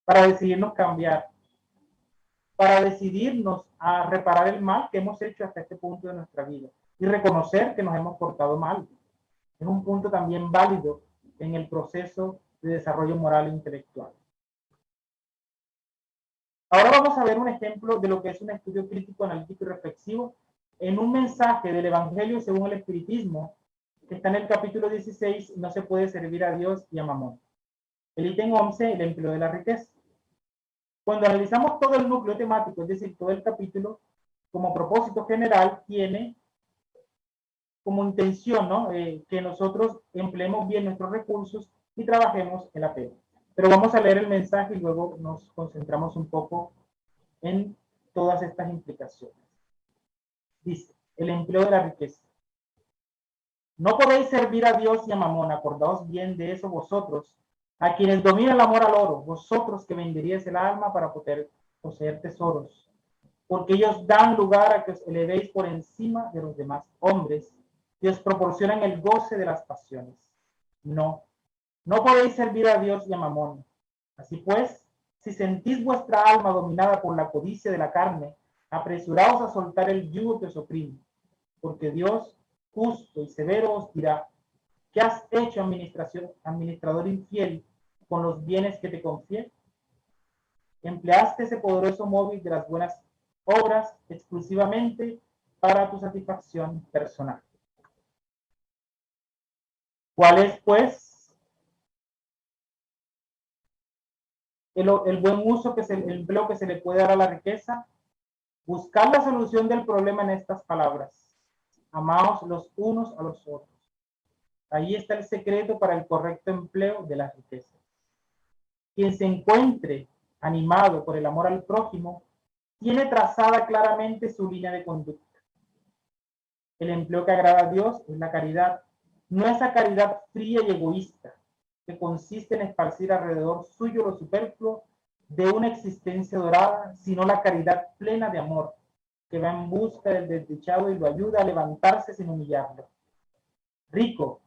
Speaker 2: Para decidirnos cambiar, para decidirnos a reparar el mal que hemos hecho hasta este punto de nuestra vida y reconocer que nos hemos portado mal. Es un punto también válido en el proceso de desarrollo moral e intelectual. Ahora vamos a ver un ejemplo de lo que es un estudio crítico, analítico y reflexivo en un mensaje del Evangelio según el Espiritismo, que está en el capítulo 16, no se puede servir a Dios y a Mamón. El ítem 11, el empleo de la riqueza. Cuando analizamos todo el núcleo temático, es decir, todo el capítulo, como propósito general, tiene como intención, ¿no? Que nosotros empleemos bien nuestros recursos y trabajemos el apego. Pero vamos a leer el mensaje y luego nos concentramos un poco en todas estas implicaciones. Dice, el empleo de la riqueza. No podéis servir a Dios y a Mamón, acordaos bien de eso vosotros, a quienes domina el amor al oro, vosotros que venderíais el alma para poder poseer tesoros, porque ellos dan lugar a que os elevéis por encima de los demás hombres y os proporcionan el goce de las pasiones. No, no podéis servir a Dios y a Mamón. Así pues, si sentís vuestra alma dominada por la codicia de la carne, apresuraos a soltar el yugo que os oprime, porque Dios, justo y severo, os dirá, ¿qué has hecho, administrador infiel, con los bienes que te confié? Empleaste ese poderoso móvil de las buenas obras exclusivamente para tu satisfacción personal. ¿Cuál es, pues, el buen uso, el empleo que se le puede dar a la riqueza? Buscar la solución del problema en estas palabras. Amaos los unos a los otros. Ahí está el secreto para el correcto empleo de la riqueza. Quien se encuentre animado por el amor al prójimo, tiene trazada claramente su línea de conducta. El empleo que agrada a Dios es la caridad, no esa caridad fría y egoísta, que consiste en esparcir alrededor suyo lo superfluo de una existencia dorada, sino la caridad plena de amor, que va en busca del desdichado y lo ayuda a levantarse sin humillarlo. Rico,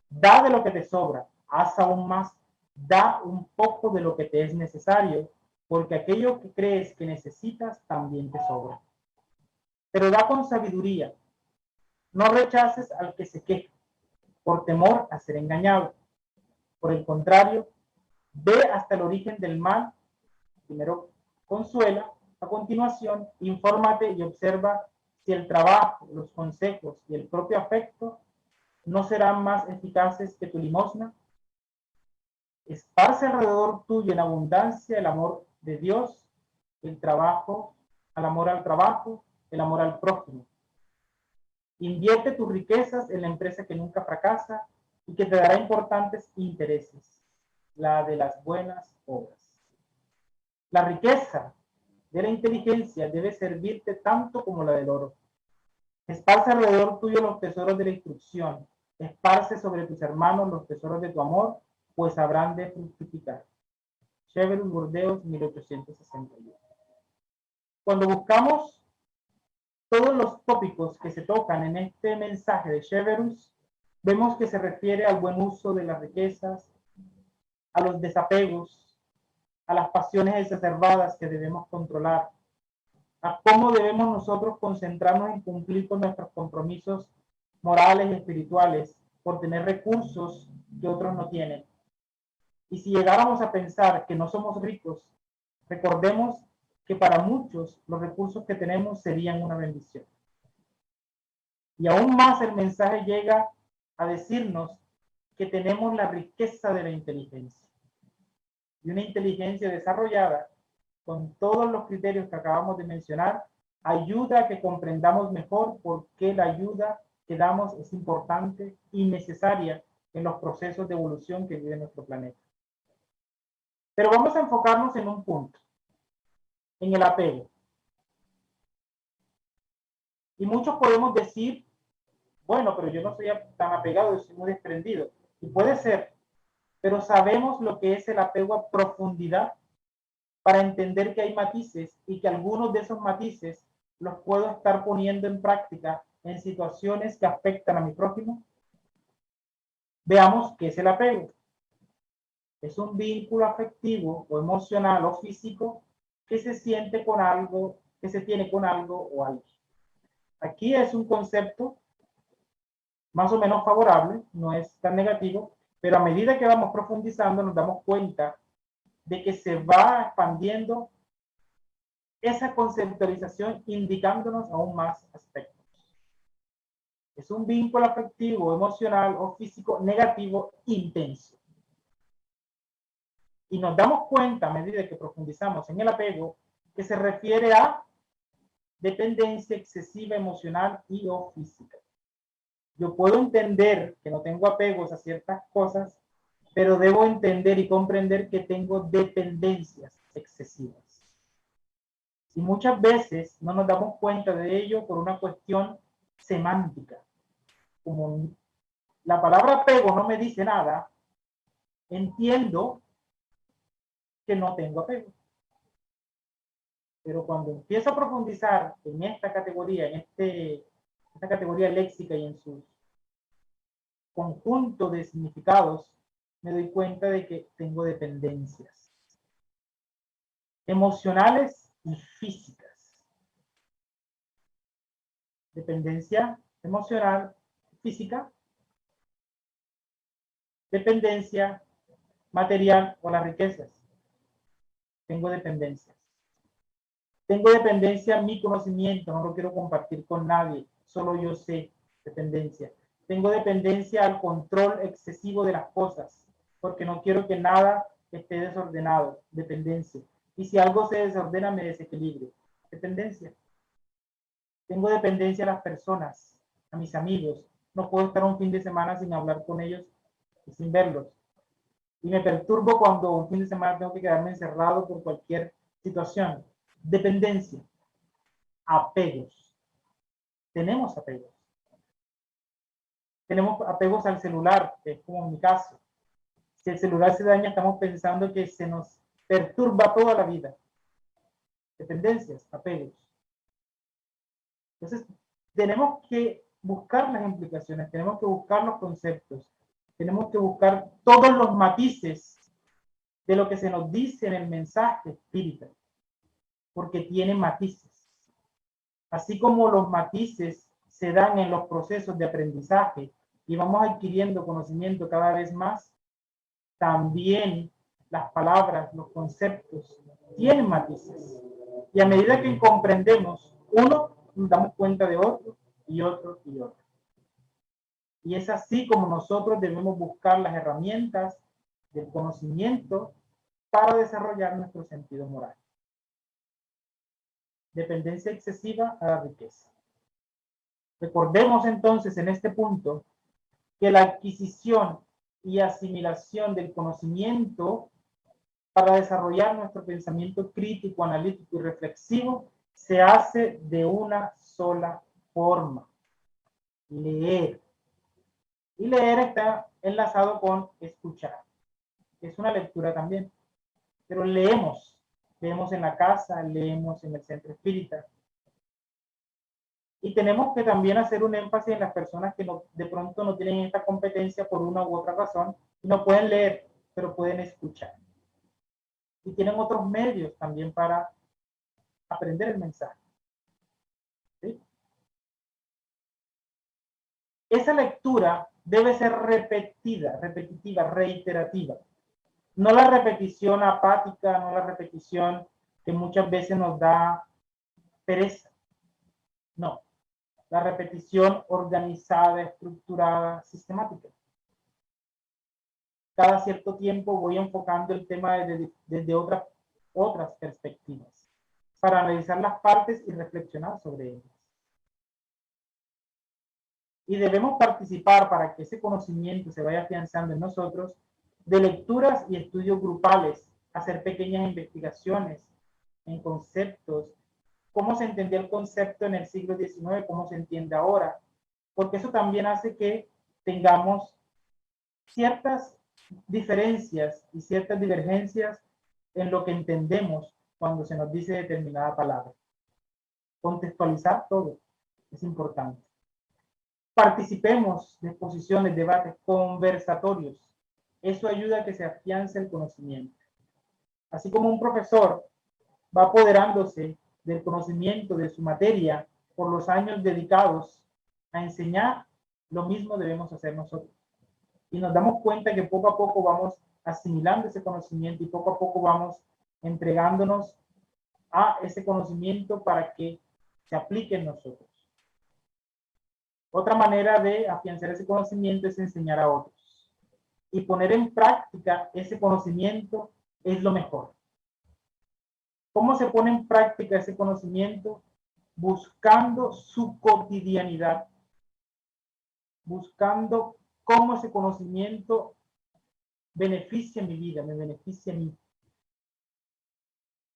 Speaker 2: da de lo que te sobra, haz aún más, da un poco de lo que te es necesario, porque aquello que crees que necesitas también te sobra. Pero da con sabiduría, no rechaces al que se queja, por temor a ser engañado. Por el contrario, ve hasta el origen del mal, primero consuela, a continuación, infórmate y observa si el trabajo, los consejos y el propio afecto no serán más eficaces que tu limosna. Esparce alrededor tuyo en abundancia el amor de Dios, el trabajo, el amor al trabajo, el amor al prójimo. Invierte tus riquezas en la empresa que nunca fracasa y que te dará importantes intereses, la de las buenas obras. La riqueza de la inteligencia debe servirte tanto como la del oro. Esparce alrededor tuyo los tesoros de la instrucción, esparce sobre tus hermanos los tesoros de tu amor, pues habrán de fructificar. Severus Burdeos, 1861. Cuando buscamos todos los tópicos que se tocan en este mensaje de Severus, vemos que se refiere al buen uso de las riquezas, a los desapegos, a las pasiones exacerbadas que debemos controlar, a cómo debemos nosotros concentrarnos en cumplir con nuestros compromisos morales y espirituales por tener recursos que otros no tienen. Y si llegáramos a pensar que no somos ricos, recordemos que para muchos los recursos que tenemos serían una bendición. Y aún más el mensaje llega a decirnos que tenemos la riqueza de la inteligencia. Y una inteligencia desarrollada con todos los criterios que acabamos de mencionar, ayuda a que comprendamos mejor por qué la ayuda que damos es importante y necesaria en los procesos de evolución que vive nuestro planeta. Pero vamos a enfocarnos en un punto, en el apego. Y muchos podemos decir, bueno, pero yo no soy tan apegado, yo soy muy desprendido. Y puede ser, pero sabemos lo que es el apego a profundidad para entender que hay matices y que algunos de esos matices los puedo estar poniendo en práctica en situaciones que afectan a mi prójimo. Veamos qué es el apego. Es un vínculo afectivo o emocional o físico que se siente con algo, que se tiene con algo o alguien. Aquí es un concepto más o menos favorable, no es tan negativo, pero a medida que vamos profundizando nos damos cuenta de que se va expandiendo esa conceptualización indicándonos aún más aspectos. Es un vínculo afectivo, emocional o físico negativo intenso. Y nos damos cuenta a medida que profundizamos en el apego que se refiere a dependencia excesiva emocional y o física. Yo puedo entender que no tengo apegos a ciertas cosas, pero debo entender y comprender que tengo dependencias excesivas. Y muchas veces no nos damos cuenta de ello por una cuestión semántica. Como la palabra apego no me dice nada, entiendo que no tengo apego. Pero cuando empiezo a profundizar en esta categoría, esta categoría léxica y en su conjunto de significados, me doy cuenta de que tengo dependencias emocionales y físicas. Dependencia emocional, física, dependencia material o las riquezas. Tengo dependencias. Tengo dependencia a mi conocimiento, no lo quiero compartir con nadie, solo yo sé, dependencia. Tengo dependencia al control excesivo de las cosas, porque no quiero que nada esté desordenado, dependencia. Y si algo se desordena, me desequilibrio, dependencia. Tengo dependencia a las personas, a mis amigos. No puedo estar un fin de semana sin hablar con ellos y sin verlos. Y me perturbo cuando un fin de semana tengo que quedarme encerrado por cualquier situación. Dependencia. Apegos. Tenemos apegos. Tenemos apegos al celular, que es como en mi caso. Si el celular se daña, estamos pensando que se nos perturba toda la vida. Dependencias, apegos. Entonces, tenemos que buscar las implicaciones, tenemos que buscar los conceptos, tenemos que buscar todos los matices de lo que se nos dice en el mensaje espírita, porque tiene matices. Así como los matices se dan en los procesos de aprendizaje y vamos adquiriendo conocimiento cada vez más, también las palabras, los conceptos tienen matices. Y a medida que comprendemos uno, nos damos cuenta de otro y otro y otro. Y es así como nosotros debemos buscar las herramientas del conocimiento para desarrollar nuestro sentido moral. Dependencia excesiva a la riqueza. Recordemos entonces en este punto que la adquisición y asimilación del conocimiento para desarrollar nuestro pensamiento crítico, analítico y reflexivo se hace de una sola forma: leer. Y leer está enlazado con escuchar. Es una lectura también. Pero leemos en la casa, leemos en el centro espírita. Y tenemos que también hacer un énfasis en las personas que de pronto no tienen esta competencia por una u otra razón y no pueden leer, pero pueden escuchar. Y tienen otros medios también para aprender el mensaje. ¿Sí? Esa lectura debe ser repetitiva, reiterativa. No la repetición apática, no la repetición que muchas veces nos da pereza. No, la repetición organizada, estructurada, sistemática. Cada cierto tiempo voy enfocando el tema desde otras perspectivas para analizar las partes y reflexionar sobre ellas. Y debemos participar para que ese conocimiento se vaya afianzando en nosotros de lecturas y estudios grupales, hacer pequeñas investigaciones en conceptos, cómo se entendía el concepto en el siglo XIX, cómo se entiende ahora, porque eso también hace que tengamos ciertas diferencias y ciertas divergencias en lo que entendemos cuando se nos dice determinada palabra. Contextualizar todo es importante. Participemos de exposiciones, debates, conversatorios. Eso ayuda a que se afiance el conocimiento. Así como un profesor va apoderándose del conocimiento de su materia por los años dedicados a enseñar, lo mismo debemos hacer nosotros. Y nos damos cuenta que poco a poco vamos asimilando ese conocimiento y poco a poco vamos entregándonos a ese conocimiento para que se aplique en nosotros. Otra manera de afianzar ese conocimiento es enseñar a otros. Y poner en práctica ese conocimiento es lo mejor. ¿Cómo se pone en práctica ese conocimiento? Buscando su cotidianidad, buscando cómo ese conocimiento beneficia mi vida, me beneficia a mí.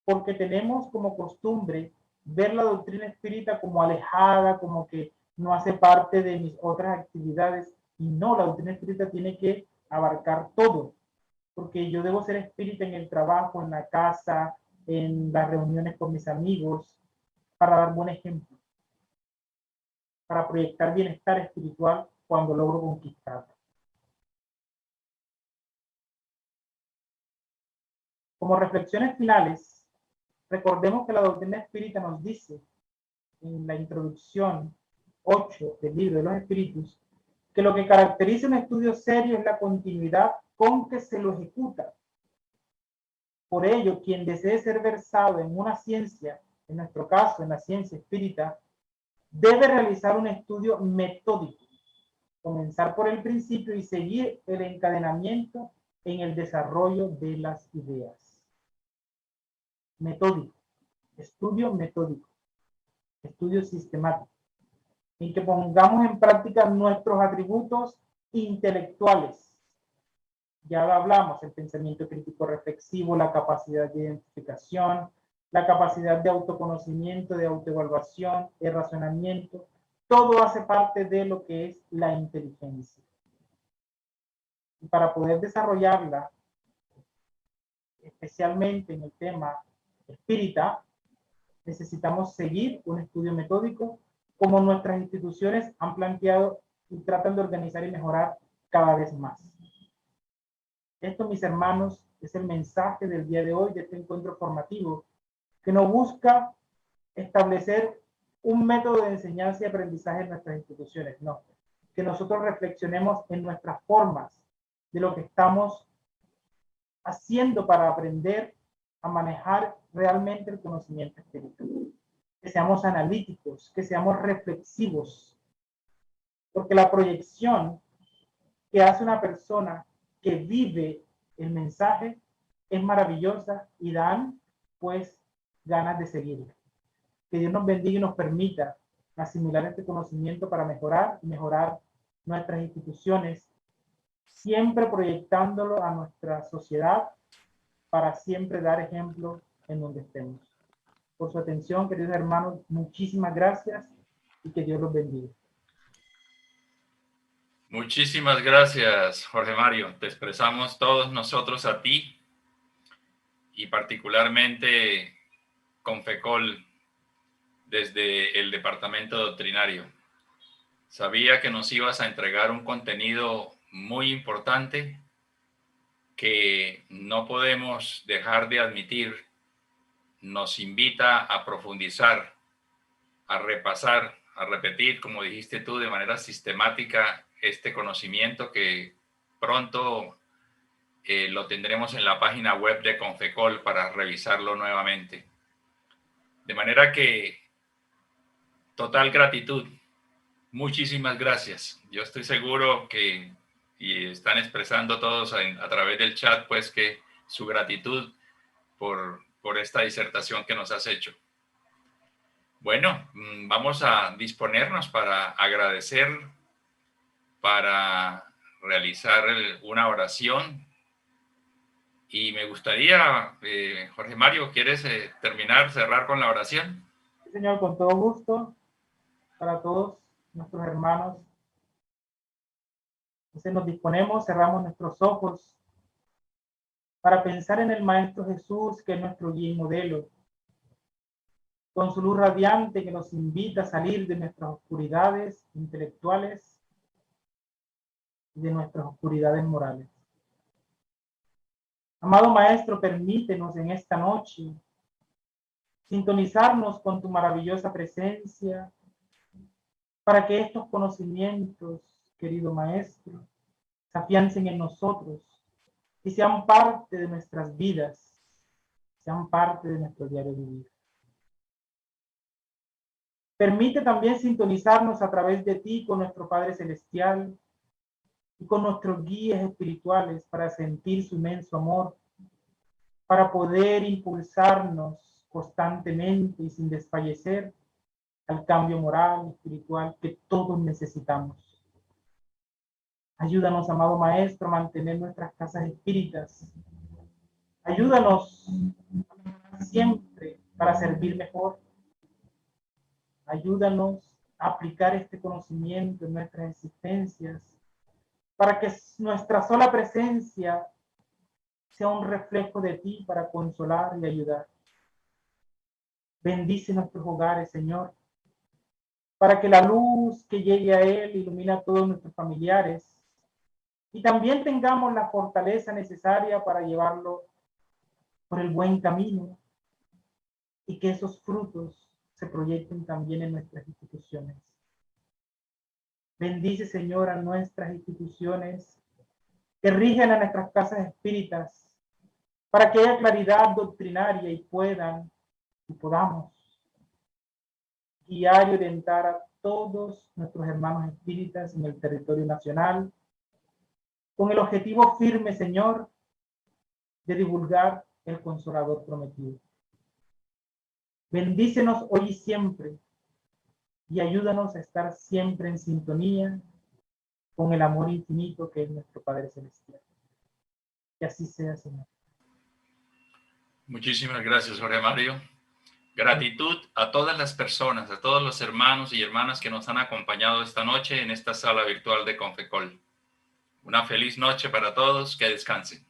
Speaker 2: Porque tenemos como costumbre ver la doctrina espírita como alejada, como que no hace parte de mis otras actividades. Y no, la doctrina espírita tiene que abarcar todo. Porque yo debo ser espírita en el trabajo, en la casa, en las reuniones con mis amigos, para dar buen ejemplo, para proyectar bienestar espiritual cuando logro conquistarlo. Como reflexiones finales, recordemos que la doctrina espírita nos dice en la introducción 8 del libro de los espíritus que lo que caracteriza un estudio serio es la continuidad con que se lo ejecuta. Por ello, quien desee ser versado en una ciencia, en nuestro caso, en la ciencia espírita, debe realizar un estudio metódico, comenzar por el principio y seguir el encadenamiento en el desarrollo de las ideas. Metódico, estudio metódico, estudio sistemático, en que pongamos en práctica nuestros atributos intelectuales. Ya lo hablamos, el pensamiento crítico reflexivo, la capacidad de identificación, la capacidad de autoconocimiento, de autoevaluación, el razonamiento, todo hace parte de lo que es la inteligencia. Y para poder desarrollarla, especialmente en el tema espírita, necesitamos seguir un estudio metódico como nuestras instituciones han planteado y tratan de organizar y mejorar cada vez más. Esto, mis hermanos, es el mensaje del día de hoy, de este encuentro formativo, que no busca establecer un método de enseñanza y aprendizaje en nuestras instituciones, no. Que nosotros reflexionemos en nuestras formas de lo que estamos haciendo para aprender a manejar realmente el conocimiento espiritual. Que seamos analíticos, que seamos reflexivos, porque la proyección que hace una persona que vive el mensaje es maravillosa y dan pues ganas de seguirla. Que Dios nos bendiga y nos permita asimilar este conocimiento para mejorar y mejorar nuestras instituciones, siempre proyectándolo a nuestra sociedad para siempre dar ejemplo en donde estemos. Por su atención, queridos hermanos, muchísimas gracias y que Dios los bendiga.
Speaker 1: Muchísimas gracias, Jorge Mario. Te expresamos todos nosotros a ti y particularmente Confecol desde el departamento doctrinario. Sabía que nos ibas a entregar un contenido muy importante que no podemos dejar de admitir. Nos invita a profundizar, a repasar, a repetir, como dijiste tú, de manera sistemática este conocimiento que pronto lo tendremos en la página web de Confecol para revisarlo nuevamente. De manera que, total gratitud. Muchísimas gracias. Yo estoy seguro que, y están expresando todos a través del chat, pues que su gratitud por esta disertación que nos has hecho. Bueno, vamos a disponernos para agradecer, para realizar una oración. Y me gustaría, Jorge Mario, ¿quieres cerrar con la oración?
Speaker 2: Sí, Señor, con todo gusto, para todos nuestros hermanos. Entonces nos disponemos, cerramos nuestros ojos para pensar en el Maestro Jesús, que es nuestro guía y modelo, con su luz radiante que nos invita a salir de nuestras oscuridades intelectuales y de nuestras oscuridades morales. Amado Maestro, permítenos en esta noche sintonizarnos con tu maravillosa presencia para que estos conocimientos, querido Maestro, se afiancen en nosotros y sean parte de nuestras vidas, sean parte de nuestro diario vivir. Permite también sintonizarnos a través de ti con nuestro Padre Celestial y con nuestros guías espirituales para sentir su inmenso amor, para poder impulsarnos constantemente y sin desfallecer al cambio moral y espiritual que todos necesitamos. Ayúdanos, amado Maestro, a mantener nuestras casas espíritas. Ayúdanos siempre para servir mejor. Ayúdanos a aplicar este conocimiento en nuestras existencias para que nuestra sola presencia sea un reflejo de ti para consolar y ayudar. Bendice nuestros hogares, Señor, para que la luz que llegue a él ilumine a todos nuestros familiares y también tengamos la fortaleza necesaria para llevarlo por el buen camino y que esos frutos se proyecten también en nuestras instituciones. Bendice, Señor, a nuestras instituciones que rigen a nuestras casas espíritas para que haya claridad doctrinaria y podamos guiar y orientar a todos nuestros hermanos espíritas en el territorio nacional con el objetivo firme, Señor, de divulgar el Consolador prometido. Bendícenos hoy y siempre y ayúdanos a estar siempre en sintonía con el amor infinito que es nuestro Padre Celestial. Que así sea, Señor.
Speaker 1: Muchísimas gracias, Jorge Mario. Gratitud a todas las personas, a todos los hermanos y hermanas que nos han acompañado esta noche en esta sala virtual de Confecol. Una feliz noche para todos, que descansen.